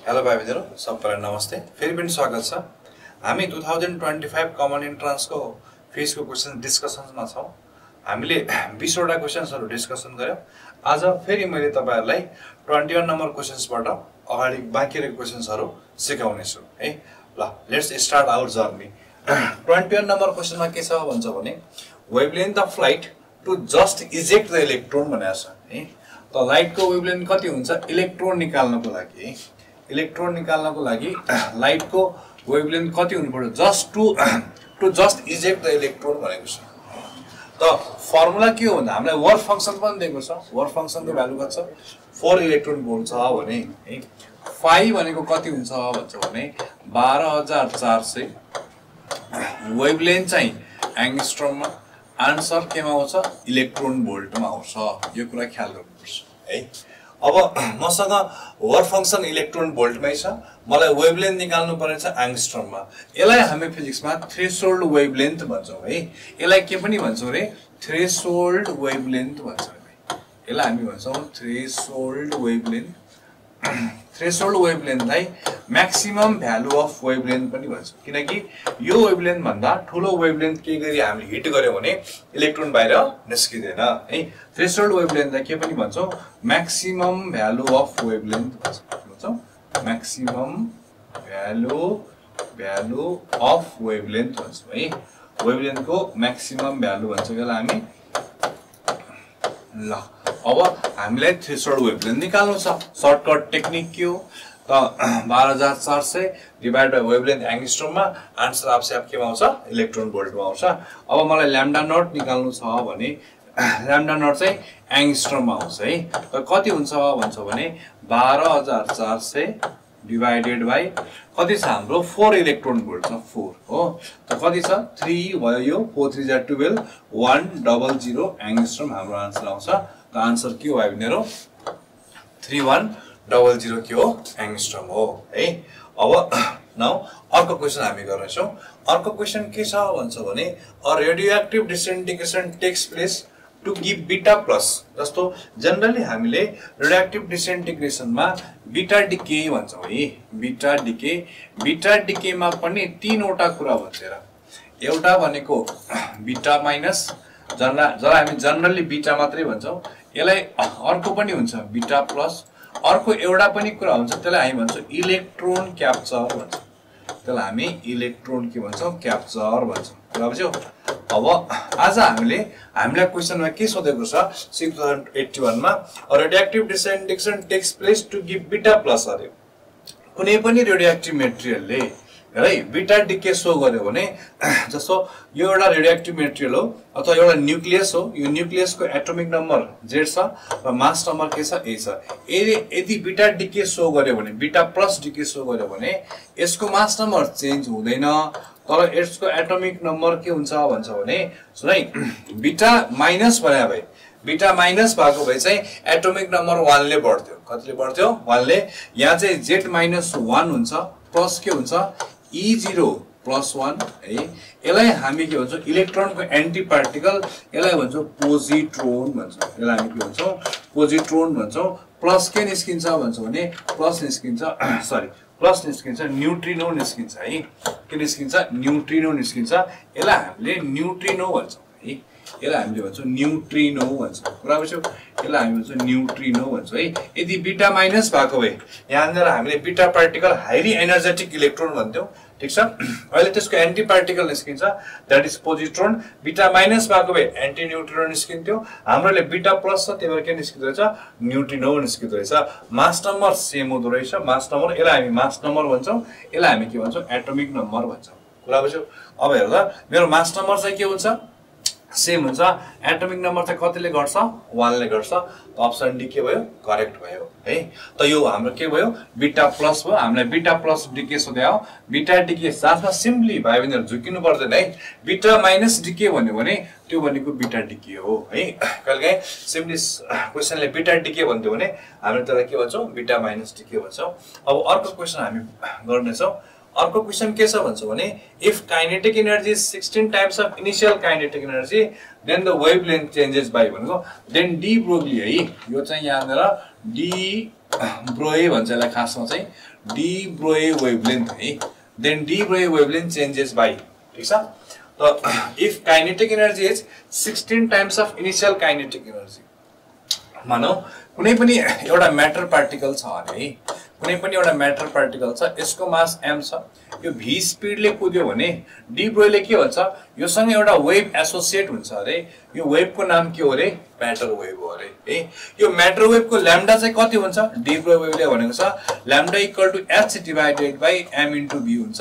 Hello भाइ बहिनीहरु, सबैलाई नमस्ते। फेरि पनि स्वागत छ। हामी 2025 कमन एन्ट्रान्स को फिजिक्सको क्वेशन डिस्कसनमा छौं। हामीले 20 वटा क्वेशन्सहरु डिस्कसन गर्यौं। आज फेरि मैले तपाईहरुलाई 21 नम्बर क्वेशन्सबाट अगाडि बाँकी रहेको क्वेशन्सहरु सिकाउने छु है। ल, लेट्स स्टार्ट आवर जर्नी। 21 नम्बर क्वेशनमा के छ भन्छ भने wavelength of light to just eject the electron भनेको छ है। त लाइटको वेभलेन्थ कति हुन्छ इलेक्ट्रोन निकाल्नको लागि है। इलेक्ट्रोन निकाल्नको लागि लाइटको वेभलेन्थ कति हुनु पर्यो just to just eject the electron भनेको छ। त फर्मुला के हो भन्दा हामीलाई वर्क फंक्सन पनि दिएको छ। वर्क फंक्सनको भ्यालु कति छ 4 इलेक्ट्रोन भोल्ट छ भने है। फाइ भनेको कति हुन्छ भन्छ भने 12400 वेभलेन्थ चाहिँ एंगस्ट्रममा, आन्सर केमा आउँछ इलेक्ट्रोन भोल्टमा आउँछ। यो कुरा ख्याल गर्नुपर्छ है। अब मसँग वर्क फंक्सन इलेक्ट्रोन भोल्टमै छ, मलाई वेभलेन्थ निकाल्नु पर्ने छ एंगस्ट्रममा। यसलाई हामी फिजिक्समा थ्रेशोल्ड वेभलेन्थ भन्छौं है। यसलाई के पनि भन्छौं रे थ्रेशोल्ड वेभलेन्थ भन्छौं है। यसलाई हामी भन्छौं थ्रेशोल्ड वेभलेन्थ। थ्रेशोल्ड वेभलेन्थलाई म्याक्सिमम भ्यालु अफ वेभलेन्थ पनि भन्छ, किनकि यो वेभलेन्थ भन्दा ठूलो वेभलेन्थ के गरी हामीले हिट गर्यो भने इलेक्ट्रोन बाहिर निस्किदैन है। थ्रेशोल्ड वेभलेन्थलाई के पनि भन्छौं म्याक्सिमम भ्यालु अफ वेभलेन्थ भन्छौं। म्याक्सिमम भ्यालु अफ वेभलेन्थ भन्छौं है। वेभलेन्थको म्याक्सिमम भ्यालु भन्छौं यसलाई हामी। ल, अब हामीलाई थ्रेशोल्ड वेभलेन्थ निकाल्नु छ। सर्टकट टेक्निक के हो त 12400 डिवाइड बाइ वेभलेन्थ एंगस्ट्रममा, आन्सर आपसे आप केमा आउँछ इलेक्ट्रोन भोल्टमा आउँछ। अब मलाई ल्याम्डा नट निकाल्नु छ भने ल्याम्डा नट चाहिँ एंगस्ट्रममा आउँछ है। त कति हुन्छ भन्छ भने 12400 डिवाइडेड बाइ कति छ हाम्रो 4 इलेक्ट्रोन भोल्ट छ 4 हो। त कति छ 3 भयो, यो 4 3 जा 12 100 एंगस्ट्रम हाम्रो आन्सर आउँछ। त आन्सर के हो भाइ बहिनीहरु 3100 के हो एंगस्ट्रम हो है। अब नाउ अर्को क्वेशन हामी गर्नेछौं। अर्को क्वेशन के छ भन्छ भने a radioactive disintegration takes place to give beta plus. जस्तो जनरली हामीले रेडियोएक्टिभ डिसइन्टिग्रेसनमा बीटा डिके भन्छौं है। बीटा डिकेमा पनि 3 वटा कुरा भन्छ र। एउटा भनेको बीटा माइनस, जरा हामी जनरली बीटा मात्रै भन्छौं। यसलाई अर्को पनि हुन्छ बीटा प्लस। अर्को एउटा पनि कुरा हुन्छ त्यसलाई हामी भन्छौं इलेक्ट्रोन क्याप्चर भन्छौं। त्यसलाई हामी इलेक्ट्रोन के भन्छौं क्याप्चर भन्छौं। बुझ्यो। अब आज हामीलाई क्वेशनमा के सोधेको छ 2081 मा radioactive disintegration takes place to give beta plus अरे। कुनै पनि रेडियोएक्टिभ मेटेरियलले है बीटा डिके शो गर्यो भने, जस्तो यो एउटा रेडियोएक्टिभ मेटेरियल हो अथवा एउटा न्यूक्लियस हो, यो न्यूक्लियसको एटोमिक नम्बर Z छ र मास नम्बर के छ A छ। यदि बीटा डिके शो गर्यो भने, बीटा प्लस डिके शो गर्यो भने यसको मास नम्बर चेन्ज हुँदैन, तर यसको एटोमिक नम्बर के हुन्छ भन्छ भने सुन है बीटा माइनस भने भए बीटा माइनस भएको भए चाहिँ एटोमिक नम्बर 1 ले बढ्थ्यो। कतिले बढ्थ्यो 1 ले। यहाँ चाहिँ Z-1 हुन्छ, प्लस के हुन्छ E0 + 1 है। यसलाई हामी के भन्छौं इलेक्ट्रोनको एन्टी पार्टिकल, यसलाई भन्छौं पोजिट्रोन भन्छौं। यसलाई हामी के भन्छौं पोजिट्रोन भन्छौं। प्लस के निस्किन्छ भन्छ भने प्लस निस्किन्छ न्यूट्रिनो निस्किन्छ है। के निस्किन्छ न्यूट्रिनो निस्किन्छ। यसलाई हामीले न्यूट्रिनो भन्छौं है। यसलाई हामीले भन्छौं न्यूट्रिनो भन्छौं। कुरा बुझ्यौ। यसलाई हामी भन्छौं न्यूट्रिनो भन्छौं है। यदि बीटा माइनस भएको भए यहाँनिर हामीले beta particle highly energetic electron भन्थ्यौं, ठीक छ। अहिले त्यसको एन्टी पार्टिकल निस्किन्छ, that is positron. Beta minus भएको भए एन्टी न्यूट्रिनो निस्किन्थ्यो। हाम्रोले बीटा प्लस छ त्यही भएर के निस्किँदो रहेछ न्यूट्रिनो निस्किँदो रहेछ। मास नम्बर सेम हुँदो रहेछ। मास नम्बर यसलाई हामी मास नम्बर भन्छौं, यसलाई हामी के भन्छौं एटोमिक नम्बर भन्छौं। कुरा बुझ्यौ। अब हेर ल, मेरो मास नम्बर चाहिँ के हुन्छ सेम हुन्छ, एटोमिक नम्बर चाहिँ कतिले गर्छ 1 ले गर्छ। त अप्सन डी के भयो करेक्ट भयो है। त यो हाम्रो के भयो बीटा प्लस भयो। हामीलाई बीटा प्लस डिके सोध्यो। बीटा डिके साथमा सिम्पली भाइ बहिनीहरु झुकिनु पर्दैन है। बीटा माइनस डिके भन्यो भने त्यो भनेको बीटा डिके हो है। कहिलेकाहीँ सिम्पली क्वेशनले बीटा डिके भन्थ्यो भने हामीले त्यसलाई के भन्छौं बीटा माइनस डिके भन्छौं। अब अर्को क्वेशन हामी गर्नेछौं। अर्को क्वेशन के छ भन्छ भने if kinetic energy is 16 times of initial kinetic energy then the wavelength changes by भनेको देन डी ब्रोग्ली है। यो चाहिँ यहाँनिर डी ब्रोई भन्छ यसलाई खासमा चाहिँ डी ब्रोई वेभलेन्थ है then de Broglie wavelength changes by ठीक छ त if kinetic energy is 16 times of initial kinetic energy मानौ कुनै पनि एउटा म्याटर पार्टिकल छ अरे कुनै पनि एउटा म्याटर पार्टिकल छ यसको मास m छ यो v स्पिडले कुद्यो भने डी ब्रोईले के भन्छ योसँग एउटा वेभ एसोसिएट हुन्छ अरे यो वेभको नाम के हो रे म्याटर वेभ हो अरे है यो म्याटर वेभको ल्याम्डा चाहिँ कति हुन्छ डी ब्रोई वेभले भनेको छ lambda equal to h divided by m into v हुन्छ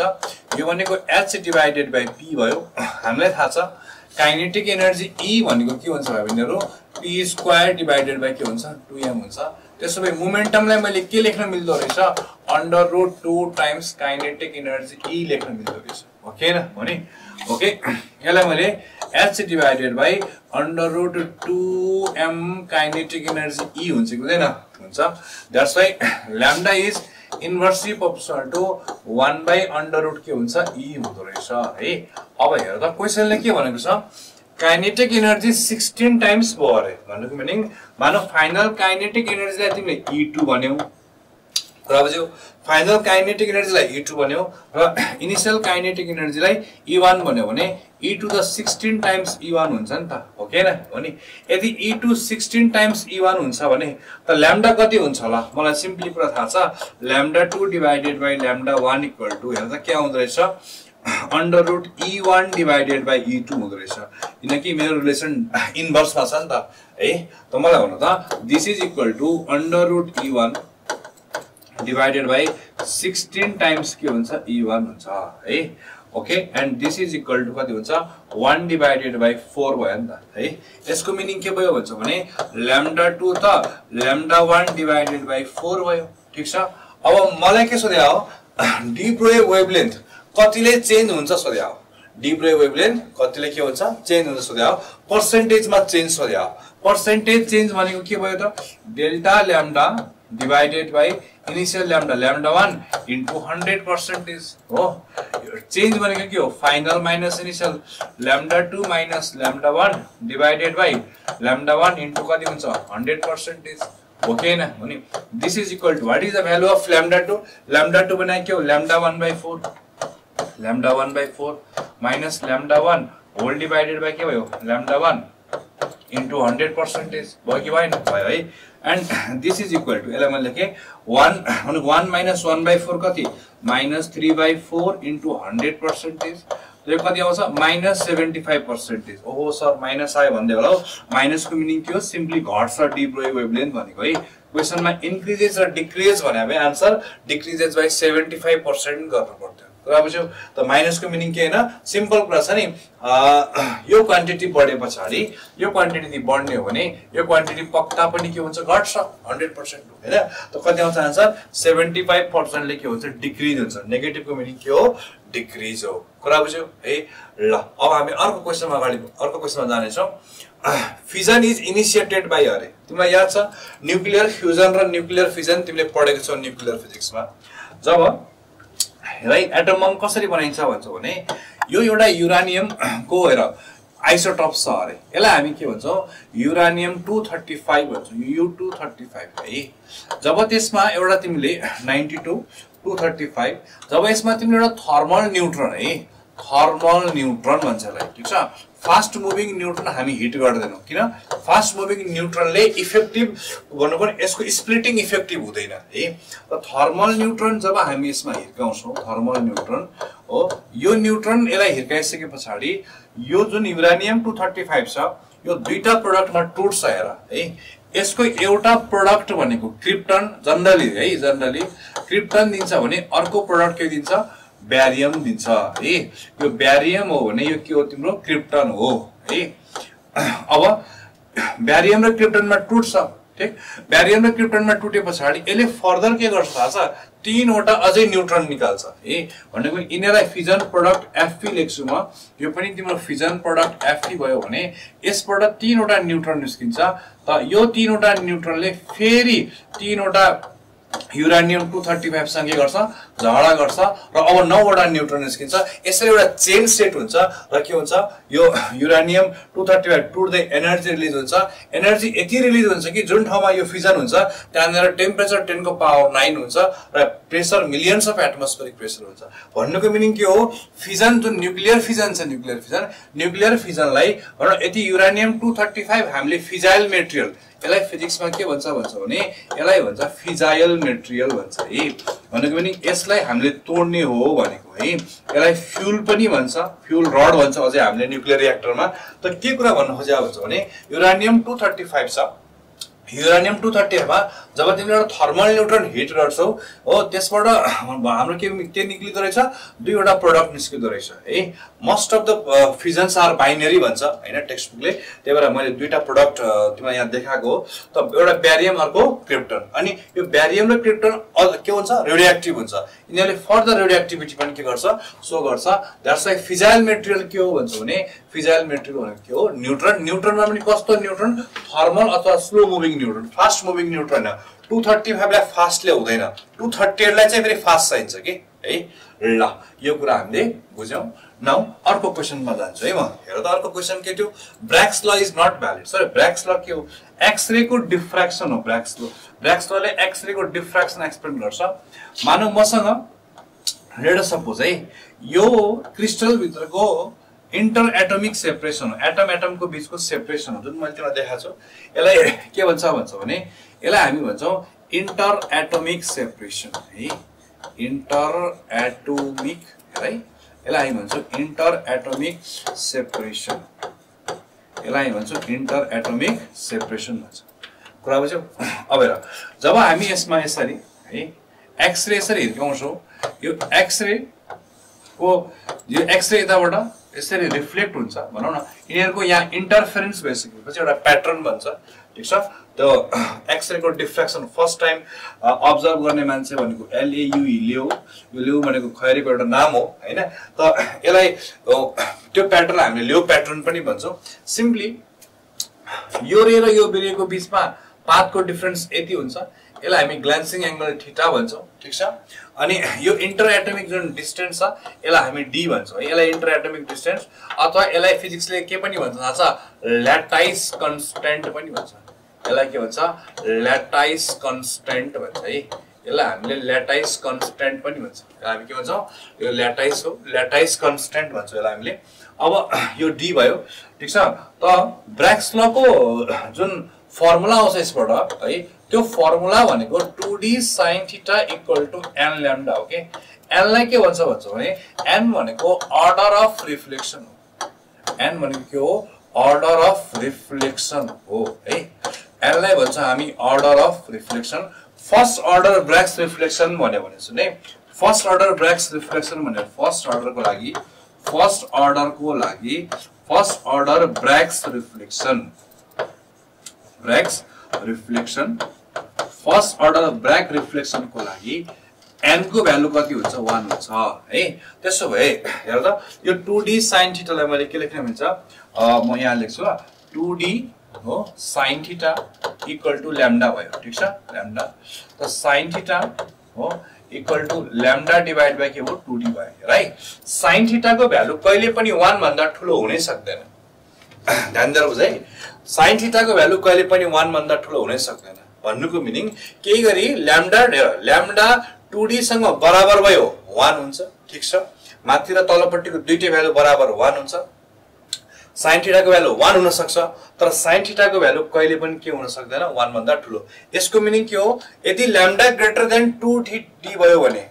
यो भनेको h डिवाइडेड बाइ p भयो हामीलाई थाहा छ काइनेटिक एनर्जी E भनेको के हुन्छ भन्नेहरु p स्क्वायर डिवाइडेड बाइ के हुन्छ 2m हुन्छ त्यसोभए मोमेन्टमलाई मैले के लेख्न मिल्दो रहेछ under root 2 times kinetic energy E लेख्न मिल्दो रहेछ ओके न भने ओके यसलाई मैले h divided by under root 2m kinetic energy E हुन्छ कि हुँदैन हुन्छ that's why lambda is inversely proportional to 1 by under root के हुन्छ E हुँदो रहेछ है अब हेर त क्वेशनले के भनेको छ काइनेटिक एनर्जी 16 टाइम्स भयो अरे भन्नुको मिनिङ मानौ फाइनल काइनेटिक एनर्जीलाई तिमीले E2 भन्यौ र बुझ्यौ फाइनल काइनेटिक एनर्जीलाई E2 भन्यौ र इनिशियल काइनेटिक एनर्जीलाई E1 भन्यौ भने E2 त 16 टाइम्स E1 हुन्छ नि त ओके न अनि यदि E2 16 टाइम्स E1 हुन्छ भने त ल्याम्डा कति हुन्छ होला मलाई सिम्पली कुरा थाहा छ lambda 2 divided by lambda 1 equal to हेर त के आउँदै रहेछ under root E1 divided by E2 हुँदो रहेछ किनकि मेरो रिलेसन इन्भर्समा छ नि त है त मलाई भन्नु त this is equal to under root E1 divided by 16 times के हुन्छ E1 हुन्छ है okay and this is equal to कति हुन्छ 1 डिवाइडेड बाइ 4 भयो नि त है यसको मिनिङ के भयो भन्छ भने ल्याम्डा 2 त ल्याम्डा 1 डिवाइडेड बाइ 4 भयो ठीक छ अब मलाई के सोध्या हो डी ब्रोई वेभलेन्थ कतिले चेन्ज हुन्छ सोध्या हो डी ब्रोई वेभलेन्थ कतिले के हुन्छ चेन्ज हुन्छ सोध्या हो पर्सेन्टेजमा चेन्ज सोध्या हो पर्सेन्टेज चेन्ज भनेको के भयो त delta lambda divided by initial lambda lambda 1 into 100% हो चेन्ज भनेको के हो final minus initial lambda 2 minus lambda 1 divided by lambda 1 into कति हुन्छ 100% ओके न भने this is equal to what is the value of lambda 2 बनाए के हो lambda 1/4 lambda 1/4 minus lambda 1 whole divided by के भयो ल्याम्डा 1 इन्टु 100% भयो कि भएन भयो है and this is equal to यसलाई मैले लेखेँ 1 अनि 1 माइनस 1/4 कति माइनस 3/4 इन्टु 100% यो कति आउँछ माइनस 75%। ओहो सर माइनस आयो भन्दै होला हो माइनसको मिनिङ के हो सिम्पली घट्छ डी ब्रोई वेभलेन्थ भनेको है क्वेशनमा इन्क्रिजेस र डिक्रिज भने अब आन्सर डिक्रिजेस बाइ 75% गर्नु पर्थ्यो कुरा बुझ्यौ त माइनसको मिनिङ के हैन सिम्पल कुरा छ नि यो क्वान्टिटी बढे पछाडी यो क्वान्टिटी बढ्ने हो भने यो क्वान्टिटी पक्का पनि के हुन्छ घट्छ 100% हैन त कति आउँछ आन्सर 75% ले के हुन्छ डिक्रिज हुन्छ नेगेटिभको मिनिङ के हो डिक्रिज हो कुरा बुझ्यौ है ल अब हामी अर्को क्वेशनमा जाने छौं फ्युजन इज इनिशिएटेड बाइ अरे तिमीलाई याद छ न्यूक्लियर फ्युजन र न्यूक्लियर फिजन तिमीले पढेको छौ न्यूक्लियर फिजिक्समा जब राइट एटम बम कसरी बनाइन्छ भन्छ भने यो एउटा युरानियम को हेर आइसोटोप छ अरे यसलाई हामी के भन्छौं युरानियम 235 भन्छौं U235 है जब त्यसमा एउटा तिमीले 92 235 जब यसमा तिमीले एउटा थर्मल न्यूट्रोन है थर्मल न्यूट्रोन भन्छ यसलाई ठीक छ फास्ट मुभिङ न्यूट्रोन हामी हिट गर्दैनौं किन फास्ट मुभिङ न्यूट्रोनले इफेक्टिभ भन्नु पर्ने यसको स्प्लिटिङ इफेक्टिभ हुँदैन है र थर्मल न्यूट्रोन जब हामी यसमा हिर्काउँछौं थर्मल न्यूट्रोन हो यो न्यूट्रोन यसलाई हिर्काइसके पछाडी यो जुन युरानियम 235 छ यो दुईटा प्रोडक्टमा टुट्छ हेर है यसको एउटा प्रोडक्ट भनेको क्रिप्टन जनरली क्रिप्टन दिन्छ भने अर्को प्रोडक्ट के दिन्छ ब्यारियम दिन्छ है यो ब्यारियम हो भने यो के हो तिम्रो क्रिप्टन हो है अब ब्यारियम र क्रिप्टनमा टुट्छ ठीक ब्यारियम र क्रिप्टनमा टुटे पछाडी यसले फर्दर के गर्छ थाहा छ तीनवटा अझै न्यूट्रोन निकाल्छ है भनेको यिनीलाई फिजन प्रोडक्ट Fp लेख्छु म यो पनि तिम्रो फिजन प्रोडक्ट Fp भयो भने यसबाट तीनवटा न्यूट्रोन निस्किन्छ त यो तीनवटा न्यूट्रोनले फेरि तीनवटा युरानियम 235 सँग के गर्छ झगडा गर्छ र अब 9 वटा न्यूट्रन निस्किन्छ यसरी एउटा चेन सेट हुन्छ र के हुन्छ यो युरानियम 235 टुट्दै एनर्जी रिलिज हुन्छ एनर्जी यति रिलिज हुन्छ कि जुन ठाउँमा यो फ्युजन हुन्छ त्यहाँनेर टेम्परेचर 10 को पावर 9 हुन्छ र pressure millions of atmospheric pressure हुन्छ भन्नुको मिनिङ के हो फ्युजन जुन न्युक्लियर फ्युजन छ न्युक्लियर फ्युजनलाई यति युरानियम 235 हामीले फिजाइल मेटेरियल यसलाई फिजिक्समा के भन्छ भने यसलाई भन्छ फिजाइल मेटेरियल भन्छ है भनेको पनि यसलाई हामीले तोड्ने हो भनेको है यसलाई फ्युल पनि भन्छ फ्युल रड भन्छ अझै हामीले न्युक्लियर रिएक्टरमा त के कुरा भन्नु खोजेको भन्छ भने युरानियम 235 छ युरानियम 235 मा जब तिमीले एउटा थर्मल न्यूट्रन हिट गर्छौ हो त्यसबाट हाम्रो के निक्लिदो रहेछ दुईवटा प्रोडक्ट निस्किदो रहेछ है most of the fusions are binary भन्छ हैन टेक्स्ट बुकले त्यही भएर मैले दुईटा प्रोडक्ट तिमीलाई यहाँ देखाएको हो त एउटा ब्यारियम अर्को क्रिप्टन अनि यो ब्यारियम र क्रिप्टन के हुन्छ रेडियोएक्टिभ हुन्छ यिनीहरुले फर्दर रेडियोएक्टिभिटी पनि के गर्छ सो गर्छ दैट्स लाइक फिजाइल मेटेरियल के हो भन्छ भने फिजाइल मेटेरियल भनेको के हो न्यूट्रनमा पनि कस्तो न्यूट्रन थर्मल अथवा slow moving neutron fast moving neutron 235 लाई फास्टले हुँदैन 238 लाई चाहिँ फेरि फास्ट चाहिन्छ के है ल यो कुरा हामीले बुझ्यौ नाउ अर्को क्वेशनमा जान्छु है म हेर त अर्को क्वेशन के थियो Bragg's law is not valid sorry Bragg's law के हो एक्स-रे को डिफ्र्याक्सन हो ब्रैग्स लॉले एक्स-रे को डिफ्र्याक्सन एक्सप्लेन गर्छ मानौ मसँग लेट अस सपोज है यो क्रिस्टल भित्रको इंटर एटमिक सेपरेसन एटम को बीचको सेपरेसन हो जुन मैले तिमीलाई देखाएको छु यसलाई के भन्छ भने यसलाई हामी भन्छौं इंटर एटमिक सेपरेसन है इंटर एटमिक है यसलाई हामी भन्छौं इंटर एटमिक सेपरेसन यसलाई हामी भन्छौं इंटर एटमिक सेपरेसन भन्छ कुरा बुझ्यौ अब हेर जब हामी यसमा यसरी है एक्स-रे यसरी हिर्काउँछौं यो एक्स-रे को यो एक्स-रे यताबाट यसरी रिफ्लेक्ट हुन्छ भनौं न यिनीहरुको यहाँ इन्टरफेरेन्स भइसकेपछि एउटा प्याटर्न बन्छ ठीक छ त्यो एक्स-रे को डिफ्र्याक्सन फर्स्ट टाइम अब्जर्भ गर्ने मान्छे भनेको LAU लियो यो लियो भनेको खैरीको एउटा नाम हो हैन त यसलाई त्यो प्याटर्न हामीले लियो प्याटर्न पनि भन्छौं सिम्पली यो रे र यो बिरेको बीचमा पाथको डिफरेन्स यति हुन्छ यसलाई हामी ग्लान्सिङ एंगल थीटा भन्छौं ठीक छ अनि यो इंटर एटमिक जुन डिस्टेन्स छ यसलाई हामी d भन्छौं यसलाई इंटर एटमिक डिस्टेन्स अथवा यसलाई फिजिक्सले के पनि भन्छ थाहा छ ल्याटाइस कन्स्ट्यान्ट पनि भन्छ यसलाई के भन्छ ल्याटाइस कन्स्ट्यान्ट भन्छ है यसलाई हामीले ल्याटाइस कन्स्ट्यान्ट पनि भन्छ हामी के भन्छौं यो ल्याटाइस हो ल्याटाइस कन्स्ट्यान्ट भन्छ यसलाई हामीले अब यो d भयो ठीक छ त ब्रैग्स लॉ को जुन फर्मुला आउँछ यसबाट है त्यो फर्मुला भनेको 2d sin θ = n lambda हो के n लाई के भन्छ भने n भनेको अर्डर अफ रिफ्लेक्सन हो n भनेको के हो अर्डर अफ रिफ्लेक्सन हो है n लाई भन्छ हामी order of reflection first order Bragg's reflection भन्यो भने सुने फर्स्ट अर्डर ब्रैग्स रिफ्लेक्सन भने first order Bragg's reflection first order Bragg reflection को लागि n को भ्यालु कति हुन्छ 1 हुन्छ है त्यसो भए हेर त यो 2d sin θ लाई मैले के लेख्न मिल्छ म यहाँ लेख्छु 2d हो sin θ = lambda भयो ठीक छ lambda त sin θ हो = lambda डिवाइड बाइ के हो 2d भयो राइट sin θ को भ्यालु कहिले पनि 1 भन्दा ठूलो हुनै सक्दैन ध्यान दिएर बुझ है sin θ को भ्यालु कहिले पनि 1 भन्दा ठूलो हुनै सक्दैन भन्नुको मिनिङ केही गरी ल्याम्डा 2d सँग बराबर भयो 1 हुन्छ ठीक छ माथि र तलपट्टिको दुईटै भ्यालु बराबर 1 हुन्छ sin θ को भ्यालु 1 हुन सक्छ तर sin θ को भ्यालु कहिले पनि के हुन सक्दैन 1 भन्दा ठूलो यसको मिनिङ के हो यदि ल्याम्डा ग्रेटर देन 2d भयो भने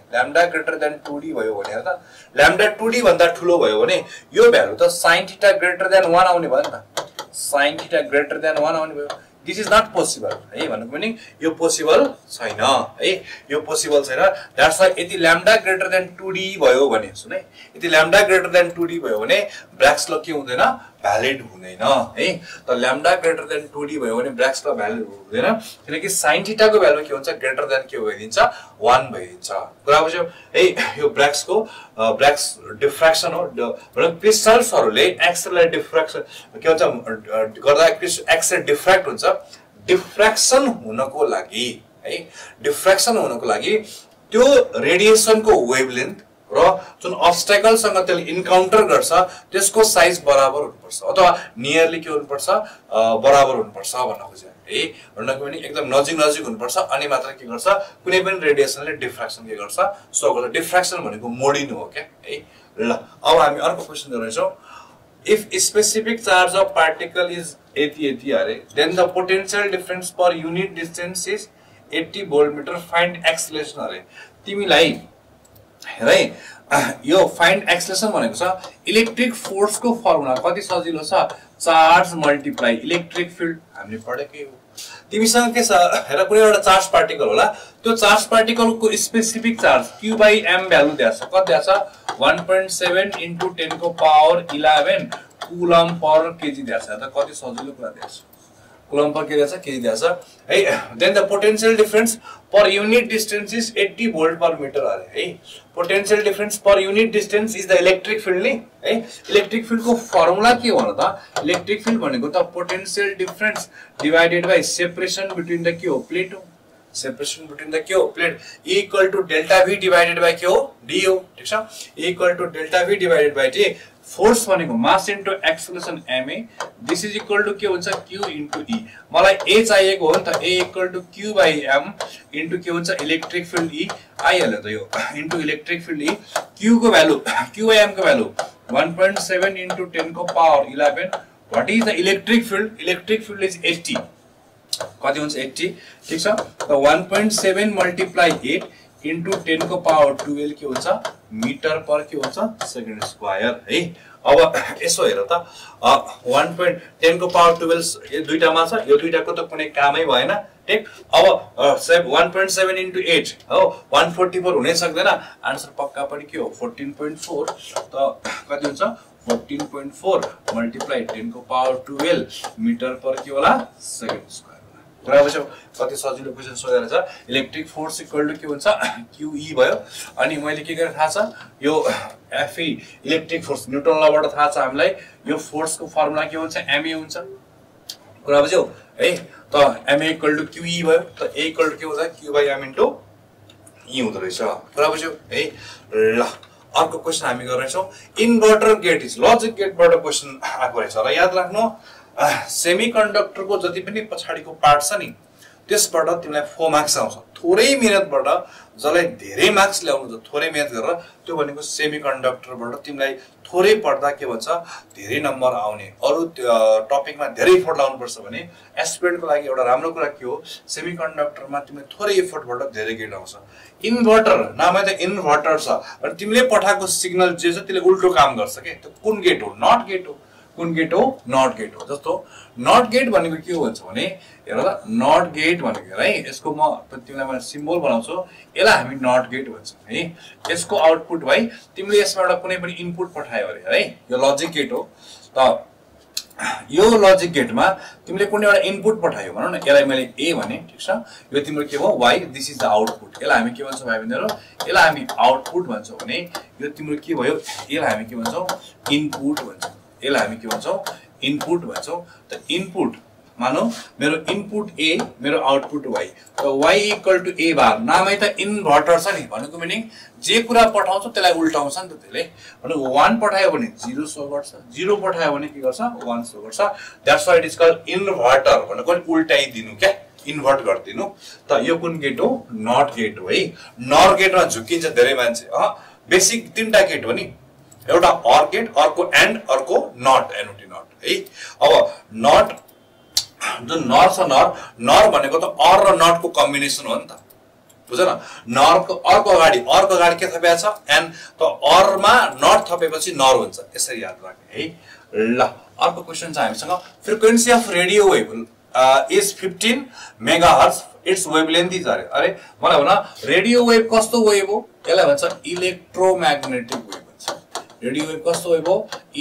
हेर त ल्याम्डा 2d भन्दा ठूलो भयो भने यो भ्यालु त sin θ ग्रेटर देन 1 आउने भयो नि त sin θ ग्रेटर देन 1 आउने भयो दिस इज नॉट पोसिबल है भन्नुको मिनिङ यो पोसिबल छैन है यो पोसिबल छैन दैट्स वाइ यदि ल्याम्डा ग्रेटर देन 2d भयो भने सुन है यदि ल्याम्डा ग्रेटर देन 2d भयो भने ब्रैग्स लॉ के हुँदैन भ्यालिड हुँदैन है त ल्याम्डा ग्रेटर देन 2d भयो भने ब्रैग्स लॉ भ्यालिड हुँदैन किनकि sin θ को भ्यालु के हुन्छ ग्रेटर देन के भइदिन्छ 1 भइदिन्छ कुरा बुझ्यौ है यो ब्रैग्स डिफ्र्याक्सन हो भने क्रिस्टल्सहरुले एक्स-रे डिफ्र्याक्सन के हुन्छ गर्दा एक्स-रे डिफ्र्याक्ट हुन्छ डिफ्र्याक्सन हुनको लागि है डिफ्र्याक्सन हुनको लागि त्यो रेडिएसनको वेभलेन्थ र जुन अब्स्ट्याकलसँग त्यसले इन्काउन्टर गर्छ त्यसको साइज बराबर हुनुपर्छ अथवा नियरली के हुनुपर्छ बराबर हुनुपर्छ भन्न खोजे है भन्नको पनि एकदम नजिक नजिक हुनुपर्छ अनि मात्र के गर्छ कुनै पनि रेडिएसनले डिफ्र्याक्सन के गर्छ सो गर्छ डिफ्र्याक्सन भनेको मोडिनु हो के है ल अब हामी अर्को क्वेशन गर्छौं if specific charge of particle is 80 अरे then the potential difference per unit distance is 80 voltmeter find acceleration अरे तिमीलाई है यो फाइन्ड एक्सेलरेसन भनेको छ इलेक्ट्रिक फोर्स को फर्मुला कति सजिलो छ चार्ज मल्टिप्लाई इलेक्ट्रिक फिल्ड हामीले पढेकै हो तिमीसँग के छ हेर कुनै एउटा चार्ज पार्टिकल होला त्यो चार्ज पार्टिकल को स्पेसिफिक चार्ज q/m भ्यालु दिएको छ कति दिएको छ 1.7 into 10 को पावर 11 कूलम पर केजी दिएको छ त कति सजिलो कुरा दिएको छ कूलम पर के दिएको छ केजी दिएको छ है then the potential difference per unit distance is 80 volt per metre अरे है potential difference per unit distance is the electric field नि है इलेक्ट्रिक फिल्ड को फर्मुला के हो त इलेक्ट्रिक फिल्ड भनेको त potential difference divided by separation between the के हो प्लेट हो separation between the Q plate E equal to delta V divided by Q d हो ठीक छ E equal to delta V divided by T force भनेको mass into acceleration ma this is equal to के हुन्छ Q into E मलाई A चाहिएको हो नि त A equal to Q by M into के हुन्छ इलेक्ट्रिक फिल्ड E आइहाल्यो त यो into electric field E Q को भ्यालु Q by M को भ्यालु 1.7 into 10 को power 11 what is the electric field is 80 कति हुन्छ 80 ठीक छ त 1.7 मल्टिप्लाई 8 into 10 को पावर 12 के हुन्छ मिटर पर के हुन्छ सेकेन्ड स्क्वायर है अब यसो हेर त 1.10 को पावर 12 यो दुईटामा छ यो दुईटाको त कुनै कामै भएन ठीक अब 1.7 into 8 हो 144 हुनै सक्दैन आन्सर पक्का पनि के हो 14.4 त कति हुन्छ 14.4 मल्टिप्लाई 10 को पावर 12 मिटर पर के होला सेकेन्ड स्क्वायर बराबर छ कति सजिलो क्वेशन सोधेर छ इलेक्ट्रिक फोर्स इक्वल टु के हुन्छ QE भयो अनि मैले के गरे थाहा छ यो Fe इलेक्ट्रिक फोर्स न्यूटन लबाट थाहा छ हामीलाई यो फोर्स को फर्मुला के हुन्छ ma हुन्छ कुरा बुझ्यौ है त ma इक्वल टु QE भयो त a इक्वल टु के हुन्छ q/m * e हुँदो रहेछ कुरा बुझ्यौ है ल अर्को क्वेशन हामी गर्ने छौं इन्भर्टर गेट इज लजिक गेटबाट क्वेशन आएको रहेछ र याद राख्नु सेमीकन्डक्टर को जति पनि पछाडीको पार्ट छ नि त्यसबाट तिमीलाई 4 मार्क्स आउँछ थोरै मेहनतबाट जसलाई धेरै मार्क्स ल्याउनु छ थोरै मेहनत गरेर त्यो भनेको सेमीकन्डक्टरबाट तिमीलाई थोरै पढ्दा के भन्छ धेरै नम्बर आउने अरु टपिकमा धेरै एफर्ट लाउनु पर्छ भने एस्पिरेन्टको लागि एउटा राम्रो कुरा के हो सेमीकन्डक्टरमा तिमीले थोरै एफर्टबाट धेरै गेट आउँछ इन्भर्टर नामै त इन्भर्टर छ अनि तिमीले पठाएको सिग्नल जे छ त्यसले उल्टो काम गर्छ के त्यो कुन गेट हो नट गेट हो कुन गेट हो नट गेट हो जस्तो नट गेट भनेको के हो भन्छ भने हेर त नट गेट भनेको है यसको म तिमीलाई म सिम्बल बनाउँछु यसलाई हामी नट गेट भन्छौं है यसको आउटपुट भाइ तिमीले यसबाट कुनै पनि इनपुट पठायो अरे है यो लजिक गेट हो त यो लजिक गेटमा तिमीले कुनै एउटा इनपुट पठायो भनौं न यसलाई मैले a भने ठीक छ यो तिम्रो के हो y this is the output यसलाई हामी के भन्छौं भाइ बन्धुहरु यसलाई हामी आउटपुट भन्छौं भने यो तिम्रो के भयो यसलाई हामी के भन्छौं इनपुट भन्छौं यसलाई हामी के भन्छौं इनपुट भन्छौं त इनपुट मानौ मेरो इनपुट a मेरो आउटपुट y त y इक्वल टु a बार नामै त इन्भर्टर छ नि भनेको मिनिङ जे कुरा पठाउँछ त्यसलाई उल्टाउँछ नि त त्यसले भनेको 1 पठायो भने 0 शो गर्छ 0 पठायो भने के गर्छ 1 शो गर्छ that's why it is called inverter भनेको उल्टाइदिनु के इन्भर्ट गर्दिनु त यो कुन गेट हो नट गेट हो है नर गेटमा झुकिन्छ धेरै मान्छे बेसिक तीनटा गेट हो नि एउटा अर गेट अर्को एन्ड अर्को नट एनोटी नट है अब नट जुन नर छ नर भनेको त अर र नट को कम्बिनेसन हो नि त बुझ्यो न नर को अर्को अगाडि के थपेको छ एन त अर मा नट थपेपछि नर हुन्छ यसरी याद राख्ने है ल अर्को क्वेशन छ हामीसँग frequency of radio wave is 15 megahertz its wavelength is अरे मलाई भन रेडियो वेभ कस्तो वेभ हो यसलाई भन्छ इलेक्ट्रोम्याग्नेटिक वेभ भन्छ रेडियो वेभ कस्तो वेभ हो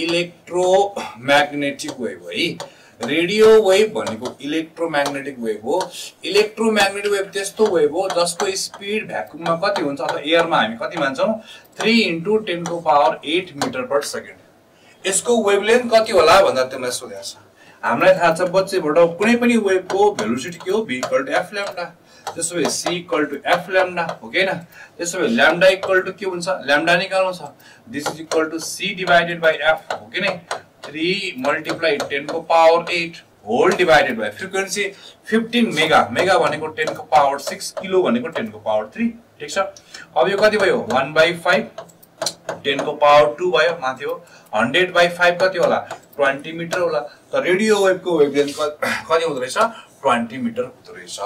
इलेक्ट्रोम्याग्नेटिक वेभ है रेडियो वेभ भनेको इलेक्ट्रोम्याग्नेटिक वेभ हो इलेक्ट्रोम्याग्नेटिक वेभ त्यस्तो वेभ हो जसको स्पिड भ्याकुममा कति हुन्छ अथवा एयरमा हामी कति मान्छौं 3 * 10 को पावर 8 मिटर पर सेकेन्ड यसको वेभलेन्थ कति होला भन्दा तिमीलाई सोधेको छ हामीलाई थाहा छ बच्चेबाट कुनै पनि वेभको भेलोसिटी के हो v = f लैम्डा त्यसो भए c equal to f lambda हो कि हैन त्यसो भए ल्याम्डा इक्वल टु के हुन्छ ल्याम्डा निकाल्नु छ this is equal to c divided by f हो कि नै 3 मल्टिप्लाई 10 को power 8 whole divided by frequency 15 mega mega भनेको 10 को पावर 6 किलो भनेको 10 को पावर 3 ठीक छ अब यो कति भयो 1/5 10 को पावर 2 भयो माथि हो 100/5 कति होला 20 मिटर होला त रेडियो वेभ को वेभलेन्थ कति हुँदो रहेछ 20 मिटर हुँदो रहेछ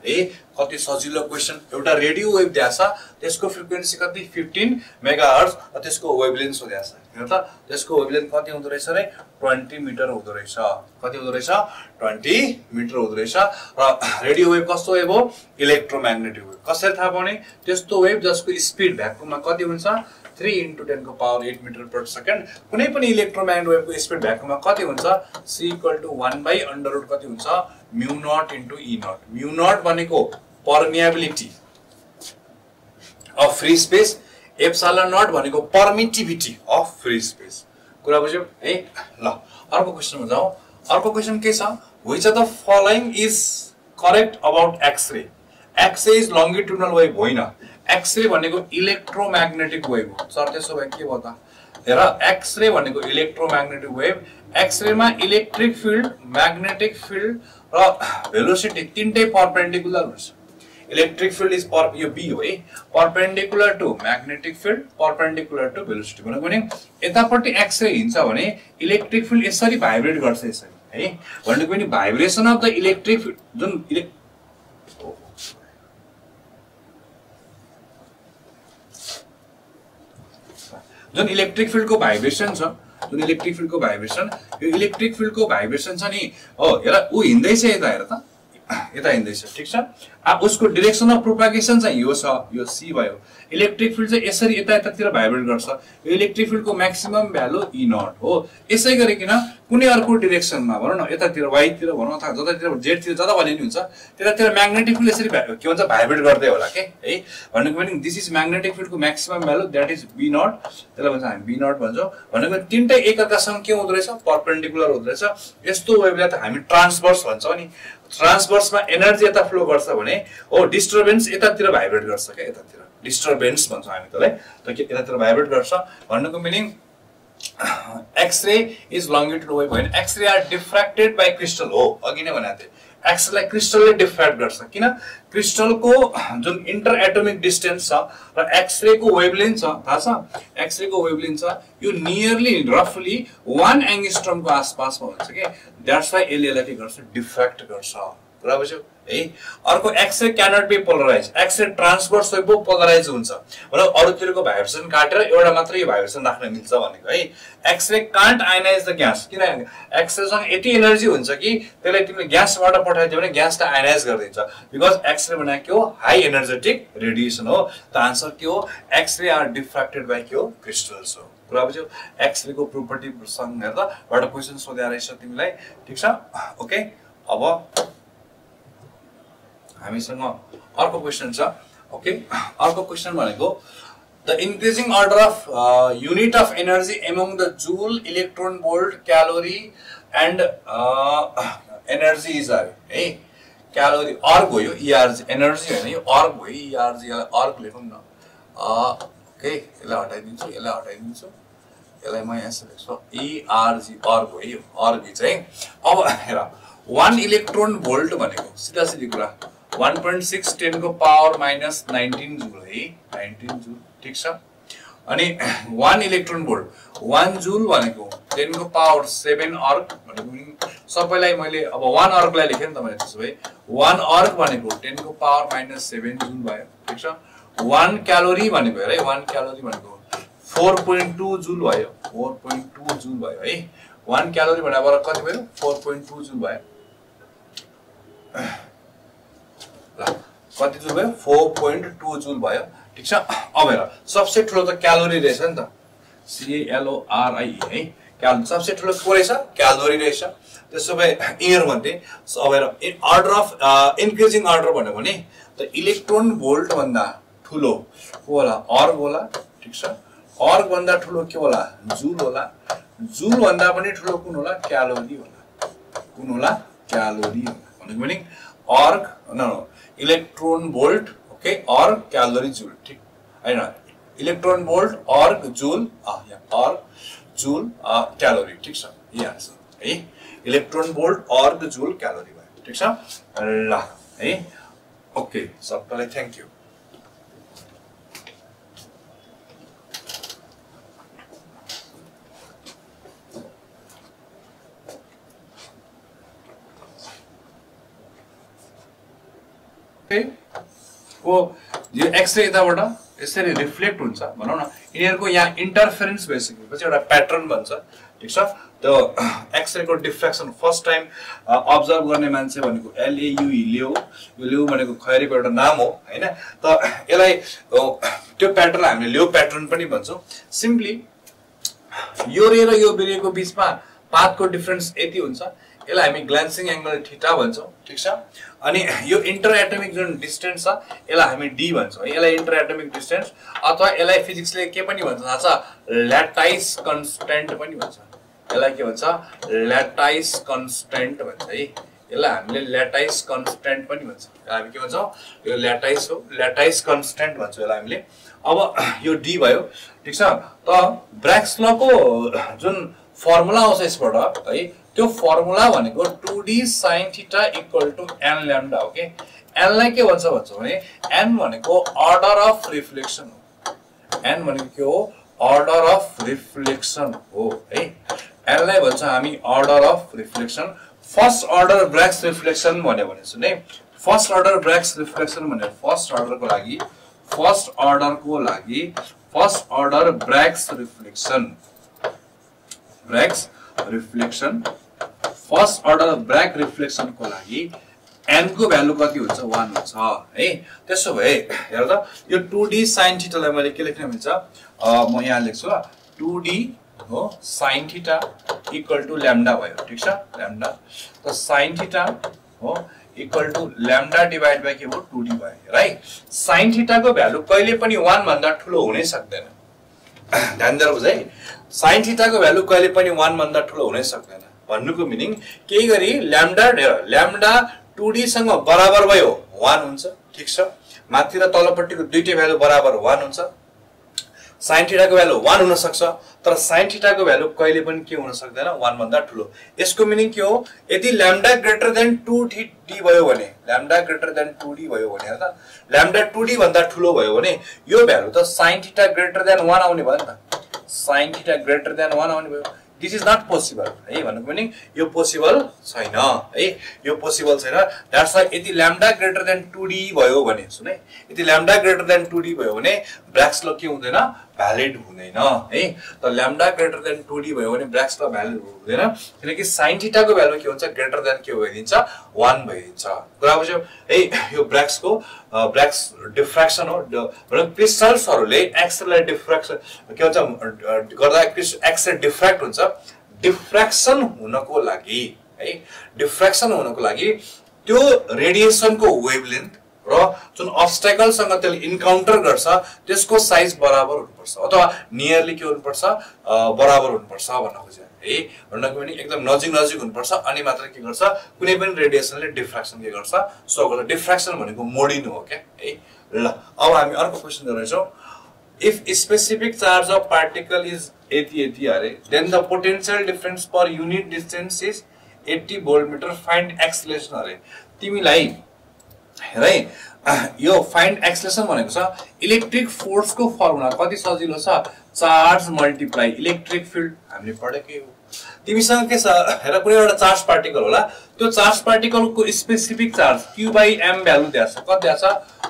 है कति सजिलो क्वेशन एउटा रेडियो वेभ दिएछ त्यसको फ्रिक्वेन्सी कति 15 मेगाहर्ज त्यसको वेभलेन्थ सोधेछ हेर त त्यसको वेभलेन्थ कति हुँदो रहेछ रे 20 मिटर हुँदो रहेछ कति हुँदो रहेछ 20 मिटर हुँदो रहेछ र रेडियो वेभ कस्तो वेभ हो इलेक्ट्रोम्याग्नेटिक वेभ कसरी थाहा पाउने त्यस्तो वेभ जसको स्पिड भ्याक्युममा कति हुन्छ 3 into 10 को पावर 8 मीटर per second कुनै पनि इलेक्ट्रोम्याग्नेटिक वेभको स्पिड भ्याक्युममा कति हुन्छ c इक्वल टु 1/√, कति हुन्छ mu naught into e naught mu naught भनेको permeability of free space epsilon naught भनेको पर्मिटिभिटी अफ फ्री स्पेस कुरा बुझ्यौ है ल अर्को क्वेशनमा जाऊ अर्को क्वेशन के छ which of the following is correct about X-ray X-ray is longitudinal wave होइन एक्स-रे भनेको इलेक्ट्रोम्याग्नेटिक वेभ हो सर त्यसो भए के भयो त हेर एक्स-रे भनेको इलेक्ट्रोम्याग्नेटिक वेभ एक्स-रे मा इलेक्ट्रिक फिल्ड म्याग्नेटिक फिल्ड र भेलोसिटी तीनटै परपेन्डिकुलर हुन्छ इलेक्ट्रिक फिल्ड इज यो बी हो है perpendicular to magnetic field perpendicular to velocity भनेको नि यतापट्टि एक्स-रे हिन्छ भने इलेक्ट्रिक फिल्ड यसरी भाइब्रेट गर्छ यसरी है भनेको नि vibration of the electric field जुन इलेक्ट्रिक फिल्ड को भाइब्रेसन छ जुन इलेक्ट्रिक फिल्ड को भाइब्रेसन यो इलेक्ट्रिक फिल्ड को भाइब्रेसन छ नि हो हेर उ हिँदैछ यता हेर त यता हिँदैछ ठीक छ अब उसको डाइरेक्सन अफ प्रोपागेसन चाहिँ यो छ यो सी भयो इलेक्ट्रिक फिल्ड चाहिँ यसरी यता यतातिर भाइब्रेट गर्छ यो इलेक्ट्रिक फिल्ड को म्याक्सिमम भ्यालु ई नट हो यसै गरिकिन कुनै अर्को डाइरेक्सनमा भनौं न यतातिर वाइ तिर भनौं अथवा जतातिर जेड तिर जता भने नि हुन्छ त्यतातिर म्याग्नेटिक फिल्ड यसरी के भन्छ भाइब्रेट गर्दै होला के है भनेको पनि दिस इज म्याग्नेटिक फिल्ड को maximum value that is B naught त्यसलाई भन्छ हामी बी नट भन्छौं भनेको तीनटै एकअर्कासँग के हुँदो रहेछ परपेन्डिकुलर हुँदो रहेछ यस्तो वेभलाई त हामी ट्रान्सभर्स भन्छौं नि ट्रान्सभर्समा एनर्जी यता फ्लो गर्छ भने हो डिस्टर्बेन्स यतातिर भाइब्रेट गर्छ के यतातिर डिस्टर्बेन्स भन्छौं हामी त्यसलाई त के यतातिर भाइब्रेट गर्छ भन्नुको meaning x-ray is longitudinal wave होइन एक्स-रे आर डिफ्र्याक्टेड बाइ क्रिस्टल हो अघि नै भनेको थिए एक्स-रे लाई क्रिस्टलले डिफ्र्याक्ट गर्छ किन क्रिस्टलको जुन इंटर एटोमिक डिस्टेन्स छ र एक्स-रे को वेभलेन्थ छ थाहा छ एक्स-रे को वेभलेन्थ छ यो नियरली रफली 1 एंगस्ट्रम को आसपासमा हुन्छ के दैट्स व्हाई यसले के गर्छ डिफ्र्याक्ट गर्छ कुरा बुझ्यौ है अर्को X ray cannot be polarise X ray transverse wave polarise हुन्छ मतलब अरुतिरको भाइब्रेसन काटेर एउटा मात्रै भाइब्रेसन राख्न मिल्छ भनेको है X ray can't ionise the gas किन एक्स-रे सँग यति एनर्जी हुन्छ कि त्यसलाई तिमीले ग्यासबाट पठाइदियो भने ग्यासलाई आयनाइज गरिदिन्छ बिकज एक्स-रे भनेको के हो हाई एनर्जेटिक रेडिएसन हो त आन्सर के हो एक्स-रे आर डिफ्र्याक्टेड बाइ के हो क्रिस्टल्स हो कुरा बुझ्यौ एक्स-रे को प्रोपर्टी सँग हेर्दा एउटा क्वेशन सोधेआ रहेछ तिमीलाई ठीक छ ओके अब हामीसँग अर्को क्वेशन छ ओके अर्को क्वेशन भनेको the increasing order of unit of energy among the joule electron volt calorie and energy is है क्यालोरी अर्ग हो यो ईआरजी एनर्जी हैन यो अर्ग हो ईआरजी यसलाई अर्ग लेखौं न ओके यसलाई हटाइदिन्छु यसलाई म यसरी लेख्छु ईआरजी अर्ग हो यो अर्ग चाहिँ अब हेर 1 इलेक्ट्रोन भोल्ट भनेको सिधा सिधी कुरा 1.6 10 को पावर माइनस 19 जूल है 19 जूल ठीक छ अनि 1 इलेक्ट्रोन भोल्ट 1 जूल भनेको 10 को पावर 7 अर्ग भनेको सबैलाई मैले अब 1 अर्गलाई लेखे नि त मैले त्यसो भए 1 अर्ग भनेको 10 को पावर माइनस 7 जूल भयो ठीक छ 1 क्यालोरी भनेको हेर 1 क्यालोरी भनेको 4.2 जूल भयो 4.2 जूल भयो है 1 क्यालोरी भनेको कति भयो 4.2 जूल भयो कति जूल भयो 4.2 जूल भयो ठीक छ अब हेर सबसे ठुलो त क्यालोरी रहेछ नि त CALORI है क्यालोरी सबसे ठुलो के रहेछ क्यालोरी रहेछ त्यसो भए इयर मध्ये अब हेर अर्डर अफ इन्क्रिजिङ अर्डर भन्नु भने त इलेक्ट्रोन भोल्ट भन्दा ठुलो को होला अर्ग होला ठीक छ अर्ग भन्दा ठुलो के होला जूल होला जूल भन्दा पनि ठुलो कुन होला क्यालोरी होला कुन होला क्यालोरी होला भनेको मिनिङ अर्ग नो इलेक्ट्रोन भोल्ट ओके और क्यालोरी जुल ठीक हैन इलेक्ट्रोन भोल्ट और जुल और जुल क्यालोरी ठीक छ यही आन्सर है इलेक्ट्रोन भोल्ट और जुल क्यालोरी भयो ठीक छ ल है ओके सबैलाई थ्यांक यू को यो एक्सरे यताबाट यसरी रिफ्लेक्ट हुन्छ भनौं न यिनीहरुको यहाँ इन्टरफेरेन्स भइसकेपछि एउटा प्याटर्न बन्छ ठीक छ त्यो एक्सरे को डिफ्र्याक्सन फर्स्ट टाइम अब्जर्भ गर्ने मान्छे भनेको LAU लियो यो लियो भनेको खैरीको एउटा नाम हो हैन त यसलाई त्यो प्याटर्न हामीले लियो प्याटर्न पनि भन्छौं सिम्पली यो रे र यो बिरेको बीचमा पाथको डिफरेन्स यति हुन्छ यसलाई हामी ग्लान्सिङ एंगल थीटा भन्छौं ठीक छ अनि यो इंटर एटमिक जुन डिस्टेन्स छ यसलाई हामी d भन्छौं यसलाई इंटर एटमिक डिस्टेन्स अथवा यसलाई फिजिक्सले के पनि भन्छ थाहा छ ल्याटाइस कन्स्ट्यान्ट पनि भन्छ यसलाई के भन्छ ल्याटाइस कन्स्ट्यान्ट भन्छ है यसलाई हामीले ल्याटाइस कन्स्ट्यान्ट पनि भन्छ हामी के भन्छौं यो ल्याटाइस हो ल्याटाइस कन्स्ट्यान्ट भन्छौं यसलाई हामीले अब यो d भयो ठीक छ त ब्राग्स लको जुन फर्मुला आउँछ यसबाट है त्यो फर्मुला भनेको 2d sin θ = n lambda okay n लाई के भन्छ भने n भनेको अर्डर अफ रिफ्लेक्सन हो n भनेको के हो अर्डर अफ रिफ्लेक्सन हो है n लाई भन्छ हामी order of reflection first order Bragg's reflection भन्यो भने सुने फर्स्ट अर्डर ब्राग्स रिफ्लेक्सन भने first order Bragg's reflection first order Bragg reflection को लागि n को भ्यालु कति हुन्छ 1 हुन्छ है त्यसो भए हेर त यो 2d sin θ लाई मैले के लेख्न मिल्छ म यहाँ लेख्छु 2d हो sin θ = lambda भयो ठीक छ lambda त sin θ हो = lambda डिवाइड बाइ के हो 2d भयो राइट sin θ को भ्यालु कहिले पनि 1 भन्दा ठूलो हुनै सक्दैन ध्यान दिएर बुझ है sin θ को भ्यालु कहिले पनि 1 भन्दा ठूलो हुनै सक्दैन भन्नुको मिनिङ केही गरी ल्याम्डा 2d सँग बराबर भयो 1 हुन्छ ठीक छ माथि र तलपट्टिको दुईटै भ्यालु बराबर 1 हुन्छ sin θ को भ्यालु 1 हुन सक्छ तर sin θ को भ्यालु कहिले पनि के हुन सक्दैन 1 भन्दा ठूलो यसको मिनिङ के हो यदि लैम्डा ग्रेटर देन 2d भयो भने लैम्डा ग्रेटर देन 2d भयो भने हेर त लैम्डा 2d भन्दा ठूलो भयो भने यो भ्यालु त sin θ ग्रेटर देन 1 आउने भयो नि त sin θ ग्रेटर देन 1 आउने भयो दिस इज नट पोसिबल है भन्नुको मिनिङ यो पोसिबल छैन है यो पोसिबल छैन दैट्स व्हाई यदि लैम्डा ग्रेटर देन 2d भयो भने सुन है यदि लैम्डा ग्रेटर देन 2d भयो भने ब्राग्स ल के हुँदैन भ्यालिड हुँदैन है त लैम्डा ग्रेटर देन 2d भयो भने ब्राग्स ल भ्यालिड हुँदैन किनकि sin θ को भ्यालु के हुन्छ ग्रेटर देन के भइदिन्छ 1 भइदिन्छ कुरा बुझ्यौ है यो ब्राग्स डिफ्र्याक्सन हो भने क्रिस्टल्सहरुले एक्सरे डिफ्र्याक्सन के हुन्छ गर्दा एक्सरे डिफ्र्याक्ट हुन्छ डिफ्र्याक्सन हुनको लागि है डिफ्र्याक्सन हुनको लागि त्यो रेडिएसन को वेभलेन्थ र जुन obstacle सँग त्यसले इन्काउन्टर गर्छ त्यसको साइज बराबर हुनुपर्छ अथवा नियरली के हुनुपर्छ बराबर हुनुपर्छ भन्न खोजे है भन्नको पनि एकदम नजिक हुनुपर्छ अनि मात्र के गर्छ कुनै पनि रेडिएसनले डिफ्र्याक्सन के गर्छ सो गर्छ डिफ्र्याक्सन भनेको मोडिनु हो के है ल अब हामी अर्को क्वेशन गर्छौं if specific charge of particle is 80 अरे then the potential difference per unit distance is 80 voltmeter find acceleration अरे तिमीलाई हेरै यो फाइन्ड एक्सेलरेसन भनेको छ इलेक्ट्रिक फोर्स को फर्मुला कति सजिलो छ चार्ज मल्टिप्लाई इलेक्ट्रिक फिल्ड हामीले पढेकै हो तिमीसँग के छ हेर कुनै एउटा चार्ज पार्टिकल होला त्यो चार्ज पार्टिकल को स्पेसिफिक चार्ज q/m भ्यालु दिया छ कति दिया छ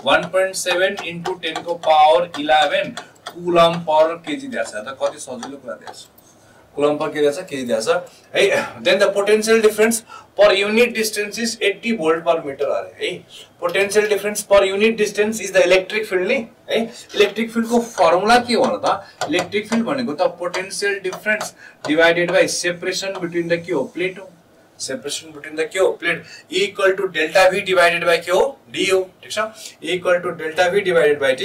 1.7 * 10 को पावर 11 कुलम पर केजी दिया छ त कति सजिलो कुरा दिया छ कुलम पर के दिया छ केजी दिया छ है then the potential difference per unit distance is 80 volt per metre अरे है potential difference per unit distance is the electric field नि है इलेक्ट्रिक फील्ड को फर्मुला के हो त इलेक्ट्रिक फील्ड भनेको त potential difference divided by separation between the के हो प्लेट हो सेपरेसन बिट्विन द के हो plate equal to delta v divided by के हो d हो ठीक छ equal to delta v divided by d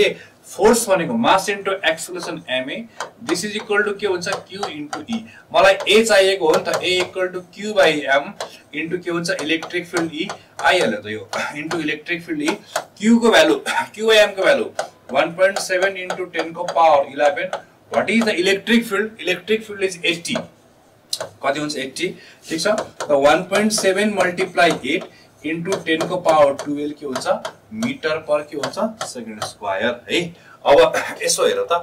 force भनेको mass into acceleration ma, this is equal to के हुन्छ q इन्टु e। मलाई a चाहिएको हो नि त, a equal to q by m into के हुन्छ इलेक्ट्रिक फिल्ड e आइहाल्यो त यो into electric field e। q को भ्यालु q बाइ m को भ्यालु 1.7 इन्टु 10 को power 11। What is the electric field? Electric field is 80। कति हुन्छ 80, ठीक छ। त 1.7 मल्टिप्लाई 8 इन्टु 10 को पावर 12 के हुन्छ मिटर पर के हुन्छ सेकेन्ड स्क्वायर है। अब यसो हेर त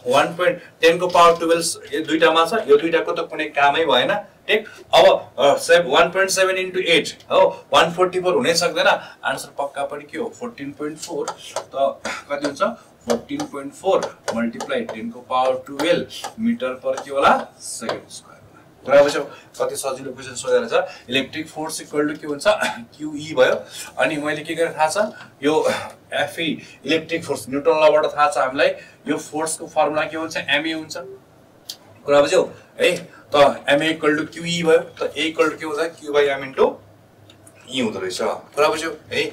1.10 को पावर 12 यो दुईटामा छ, यो दुईटाको त कुनै कामै भएन, ठीक। अब 1.7 इन्टु 8 हो 144 हुनै सक्दैन, आन्सर पक्का पनि के हो 14.4। त कति हुन्छ 14.4 मल्टिप्लाई 10 को पावर 12 मिटर पर के होला सेकेन्ड स्क्वायर। बराबर छ। कति सजिलो क्वेशन सोधेर छ। इलेक्ट्रिक फोर्स इक्वल टु के हुन्छ QE भयो। अनि मैले के गरे थाहा छ, यो FE इलेक्ट्रिक फोर्स न्यूटन लबाट थाहा छ हामीलाई, यो फोर्स को फर्मुला के हुन्छ ma हुन्छ। कुरा बुझ्यौ है। त ma इक्वल टु QE भयो, त a इक्वल टु के हुन्छ q by m into e हुँदो रहेछ। कुरा बुझ्यौ है।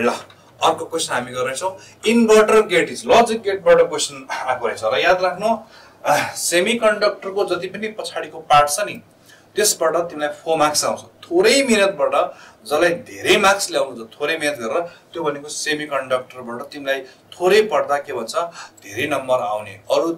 ल अर्को क्वेशन हामी गर्छौं, इन्भर्टर गेट इज लजिक गेटबाट क्वेशन आएको रहेछ र याद राख्नु सेमिकन्डक्टर को जति पनि पछाडीको पार्ट छ नि त्यसबाट तिमीलाई 4 मार्क्स आउँछ। थोरै मेहनतबाट जसलाई धेरै मार्क्स ल्याउनु छ, थोरै मेहनत गरेर त्यो भनेको सेमिकन्डक्टरबाट तिमीलाई थोरै पढ्दा के भन्छ धेरै नम्बर आउने। अरु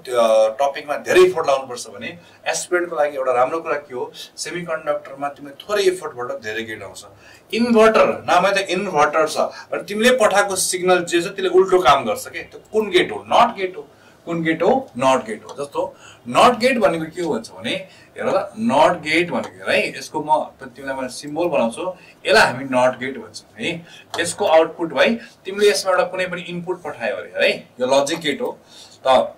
टपिकमा धेरै एफर्ट लाउनु पर्छ भने एस्पिरेन्टको लागि एउटा राम्रो कुरा के हो, सेमिकन्डक्टरमा तिमीले थोरै एफर्टबाट धेरै गेट आउँछ। इन्भर्टर नामै त इन्भर्टर छ, अनि तिमीले पठाएको सिग्नल जे छ त्यसले उल्टो काम गर्छ के। त्यो कुन गेट हो? नट गेट हो। कुन गेट हो? नट गेट हो। जस्तो नट गेट भनेको के हो भन्छ भने हेर त, नट गेट भनेको है यसको म तिमीलाई मैले सिम्बल बनाउँछु, यसलाई हामी नट गेट भन्छौँ है। यसको आउटपुट भाइ तिमीले यसबाट कुनै पनि इनपुट पठायो अरे है, यो लजिक गेट हो। त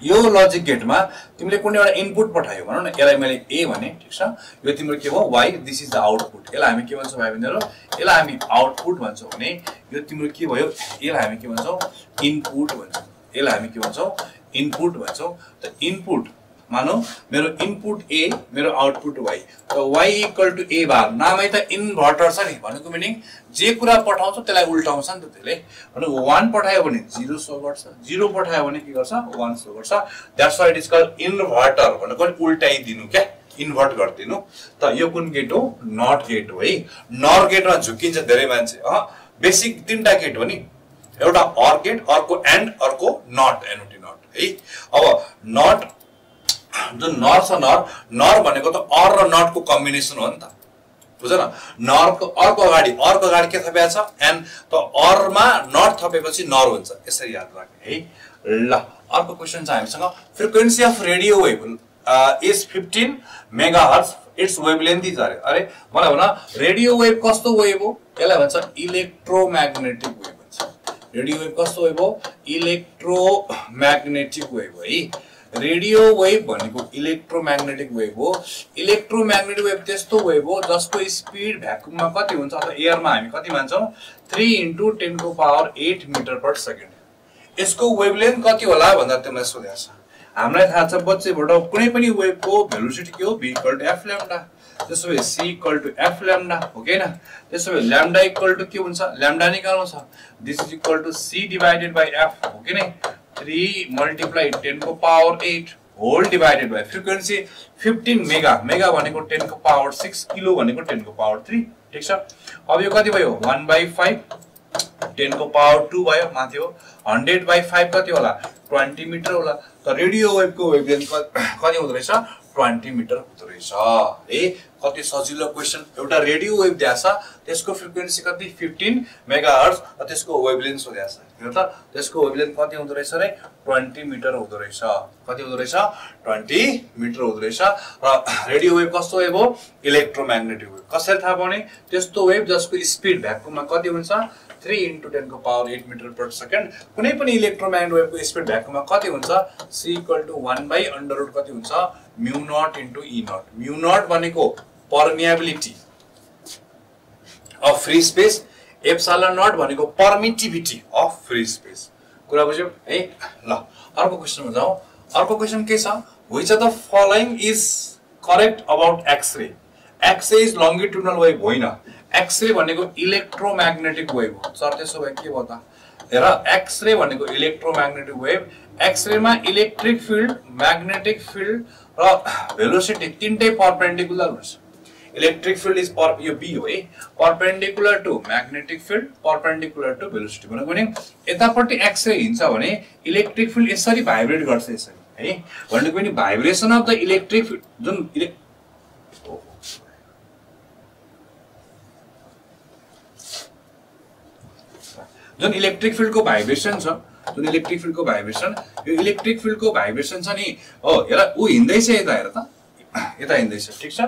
यो लजिक गेटमा तिमीले कुनै एउटा इनपुट पठायो भनौं न, यसलाई मैले a भने, ठीक छ। यो तिम्रो के हो y, this is the output. यसलाई हामी के भन्छौँ भाइ बहिनीहरु? यसलाई हामी आउटपुट भन्छौँ भने यो तिम्रो के भयो, यसलाई हामी के भन्छौँ इनपुट भन्छौँ। यसलाई हामी के भन्छौँ इनपुट भन्छौँ। त इनपुट मानौ मेरो इनपुट a, मेरो आउटपुट y, त y इक्वल टु a बार। नामै त इन्भर्टर छ नि, भनेको मिनिङ जे कुरा पठाउँछ त्यसलाई उल्टाउँछ नि त त्यसले। भनेको 1 पठायो भने 0 शो गर्छ, 0 पठायो भने के गर्छ 1 शो गर्छ। That's why it is called inverter. भनेको उल्टाइदिनु क्या, इन्भर्ट गर्दिनु। त यो कुन गेट हो? नट गेट हो है। नर गेटमा झुकिन्छ धेरै मान्छे। बेसिक तीनटा गेट हो नि, एउटा अर गेट, अर्को एन्ड, अर्को नट, एनओटी नट है। अब नट जुन नर छ, नर भनेको त अर र नट को कम्बिनेसन हो नि त, बुझ्यो न। नर को अर्को अगाडि के थपेको छ एन, त अर मा नट थपेपछि नर हुन्छ, यसरी याद राख्ने है। ल अर्को क्वेशन छ हामीसँग, frequency of radio wave is 15 megahertz, its wavelength is अरे मलाई भन रेडियो वेभ कस्तो वेभ हो? यसलाई भन्छ इलेक्ट्रोम्याग्नेटिक वेभ भन्छ। रेडियो वेभ कस्तो वेभ हो? इलेक्ट्रोम्याग्नेटिक वेभ है। रेडियो वेभ भनेको इलेक्ट्रोम्याग्नेटिक वेभ हो। इलेक्ट्रोम्याग्नेटिक वेभ त्यस्तो वेभ हो जसको स्पिड भ्याकुममा कति हुन्छ अथवा एयरमा हामी कति मान्छौं 3 × 10 को पावर 8 मिटर पर सेकेन्ड। यसको वेभलेन्थ कति होला भन्दा तिमीलाई सोधेको छ। हामीलाई थाहा छ बच्चैबाट कुनै पनि वेभको भेलोसिटी के हो? v = f lambda. त्यसो भए c = f ल्याम्डा हो के हैन? त्यसो भए ल्याम्डा = के हुन्छ? ल्याम्डा निकाल्नु छ, this is equal to c divided by f हो के नै। 3 × 10 को power 8 whole divided by frequency 15 mega. Mega भनेको 10 को पावर 6, किलो भनेको 10 को पावर 3, ठीक छ। अब यो कति भयो? 1/5 10 को पावर 2 भयो, माथि हो 100/5 कति होला? 20 मिटर होला। त रेडियो वेभ को वेभलेन्थ कति हुँदो रहेछ? 20 मिटर हुँदो रहेछ है। कति सजिलो क्वेशन। एउटा रेडियो वेभ दिया छ, त्यसको फ्रिक्वेन्सी कति 15 मेगाहर्ट्ज, र त्यसको वेभलेन्थ सोधेको छ। हेर त त्यसको वेभलेन्थ कति हुँदो रहेछ रे? 20 मिटर हुँदो रहेछ। कति हुँदो रहेछ? 20 मिटर हुँदो रहेछ। र रेडियो वेभ कस्तो वेभ हो? Electromagnetic wave. कसरी थाहा पाउने? त्यस्तो वेभ जसको स्पिड भ्याकुममा कति हुन्छ 3 × 10 को पावर 8 मिटर पर सेकेन्ड। कुनै पनि इलेक्ट्रोम्याग्नेटिक वेभको स्पिड भ्याकुममा कति हुन्छ? c = 1/√, कति हुन्छ? μ0 × E0। μ0 भनेको permeability of free space, epsilon naught भनेको पर्मिटिभिटी अफ फ्री स्पेस। कुरा बुझ्यौ है। ल अर्को क्वेशनमा जाऊ। अर्को क्वेशन के छ? Which of the following is correct about X-ray? X-ray is longitudinal wave होइन, एक्स-रे भनेको इलेक्ट्रोम्याग्नेटिक वेभ हो। सर त्यसो भए के भयो त? हेर एक्सरे भनेको इलेक्ट्रोम्याग्नेटिक वेभ एक्सरे मा इलेक्ट्रिक फिल्ड म्याग्नेटिक फिल्ड र भेलोसिटी तीनटै परपेन्डिकुलर हुन्छ इलेक्ट्रिक फिल्ड इज यो बी हो है perpendicular to magnetic field perpendicular to velocity भनेको नि यतापट्टि एक्सरे हिन्छ भने इलेक्ट्रिक फिल्ड यसरी भाइब्रेट गर्छ यसरी है भनेको नि vibration of the electric field जुन इलेक्ट्रिक फिल्ड को भाइब्रेसन छ जुन इलेक्ट्रिक फिल्ड को भाइब्रेसन यो इलेक्ट्रिक फिल्ड को भाइब्रेसन छ नि हो हेर उ हिँड्दै छ यता हेर त यता हिँड्दैछ ठीक छ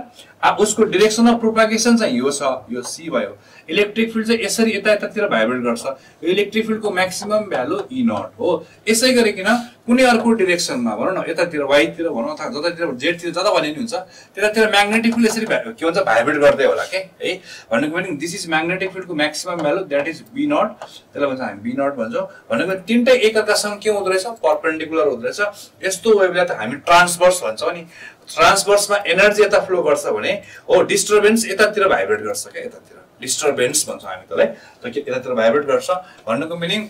अब उसको डाइरेक्सन अफ प्रोपागेसन चाहिँ यो छ यो सी भयो इलेक्ट्रिक फिल्ड चाहिँ यसरी यता यतातिर भाइब्रेट गर्छ यो इलेक्ट्रिक फिल्ड को म्याक्सिमम भ्यालु ई नट हो यसै गरिकन कुनै अर्को डाइरेक्सनमा भनौं न यतातिर वाइ तिर भनौं अथवा जतातिर जेड तिर जता भने नि हुन्छ त्यतातिर म्याग्नेटिक फिल्ड यसरी के भन्छ भाइब्रेट गर्दै होला के है भनेको पनि दिस इज म्याग्नेटिक फिल्ड को maximum value that is B naught त्यसलाई भन्छ हामी बी नट भन्छौं भनेको तीनटै एकअर्कासँग के हुँदै रहेछ परपेन्डिकुलर हुँदै रहेछ यस्तो वेभलाई त हामी ट्रान्सभर्स भन्छौं नि ट्रान्सभर्समा एनर्जी यता फ्लो गर्छ भने हो डिस्टर्बेन्स यतातिर भाइब्रेट गर्छ के यतातिर डिस्टर्बेन्स भन्छौं हामी त्यसलाई त यतातिर भाइब्रेट गर्छ भन्नुको मिनिङ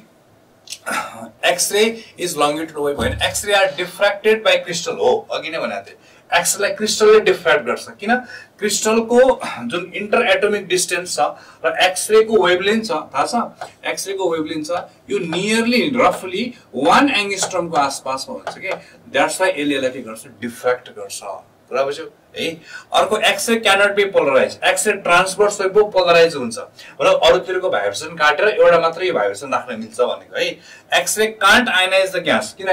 एक्सरे इज लongitudinal वेभ होइन एक्सरे आर डिफ्र्याक्टेड बाइ क्रिस्टल हो अघि नै भनेको थिए एक्सरेलाई क्रिस्टलले डिफ्र्याक्ट गर्छ किन क्रिस्टलको जुन इन्टर एटोमिक डिस्टेन्स छ र एक्सरे को वेभलेन्थ छ थाहा छ एक्सरे को वेभलेन्थ छ यो नियरली रफली 1 एंगस्ट्रम को आसपासमा हुन्छ के दैट्स व्हाई यसले के गर्छ डिफ्र्याक्ट गर्छ कुरा बुझ्यौ है अर्को X ray cannot be polarise X ray transverse wave polarise हुन्छ र अरुतिरको भाइब्रेसन काटेर एउटा मात्र यो भाइब्रेसन राख्न मिल्छ भनेको है X ray can't ionise the gas किन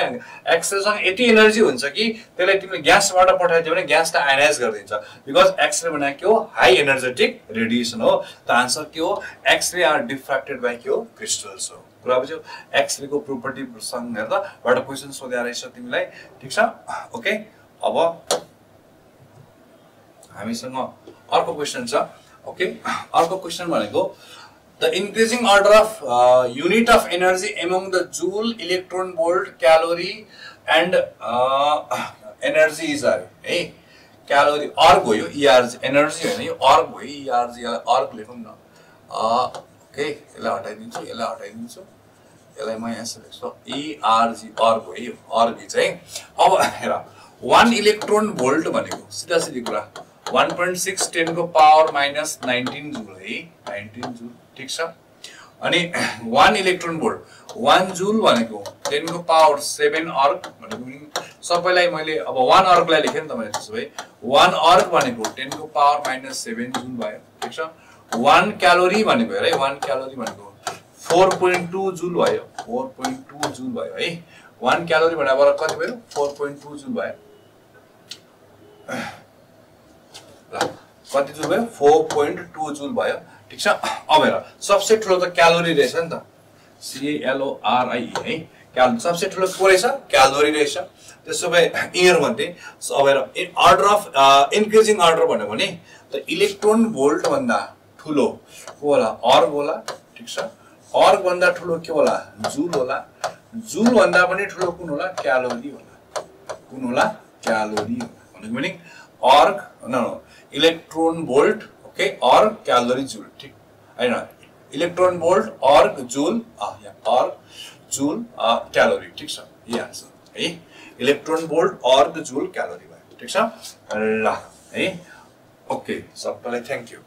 एक्सरे सँग यति एनर्जी हुन्छ कि त्यसलाई तिमीले ग्यासबाट पठाइदियो भने ग्यासलाई आयनाइज गरिदिन्छ बिकज एक्सरे भनेको के हो हाई एनर्जेटिक रेडिएसन हो त आन्सर के हो एक्सरे आर डिफ्र्याक्टेड बाइ के हो क्रिस्टल्स हो कुरा बुझ्यौ एक्सरे को प्रोपर्टी सँग हेर्दा एउटा क्वेशन सोध्या रहेछ तिमीलाई ठीक छ ओके अब हामीसँग अर्को क्वेशन छ ओके अर्को क्वेशन भनेको the increasing order of unit of energy among the joule electron volt calorie and energy is है क्यालोरी अर्ग हो यो ईआरजी एनर्जी हैन यो अर्ग हो ईआरजी अर्ग लेखौं न ओके यसलाई हटाइदिन्छु यसलाई म यहाँ लेख्छु ईआरजी अर्ग हो यो अर्ग चाहिँ अब हेर 1 इलेक्ट्रोन भोल्ट भनेको सिधा सिधी कुरा 1.6 10 को पावर माइनस 19 जूल है 19 जूल ठीक छ अनि 1 इलेक्ट्रोन भोल्ट 1 जूल भनेको 10 को पावर 7 अर्ग भनेको सबैलाई मैले अब 1 अर्गलाई लेखे नि त मैले त्यसो भए 1 अर्ग भनेको 10 को पावर माइनस 7 जूल भयो ठीक छ 1 क्यालोरी भनेको हेर 1 क्यालोरी भनेको 4.2 जूल भयो 4.2 जूल भयो है 1 क्यालोरी भनेको कति भयो 4.2 जूल भयो कति जूल भयो 4.2 जूल भयो ठीक छ अब हेर सबसे ठुलो त क्यालोरी रहेछ नि त CALORI है क्यालोरी सबसे ठुलो के रहेछ क्यालोरी रहेछ त्यसो भए इयर भन्थे अब हेर अर्डर अफ इन्क्रिजिङ अर्डर भन्यो भने त इलेक्ट्रोन भोल्ट भन्दा ठुलो को होला अर्ग होला ठीक छ अर्ग भन्दा ठुलो के होला जूल होला जूल भन्दा पनि ठुलो कुन होला क्यालोरी होला कुन होला क्यालोरी होला भनेको मिनिङ अर्ग नो इलेक्ट्रोन भोल्ट ओके और क्यालोरी जूल ठीक हैन इलेक्ट्रोन भोल्ट अर्ग जूल अर्ग जूल क्यालोरी ठीक छ यही आन्सर है इलेक्ट्रोन भोल्ट अर्ग जूल क्यालोरी भयो ठीक छ ल है ओके सबैलाई थ्यांक यू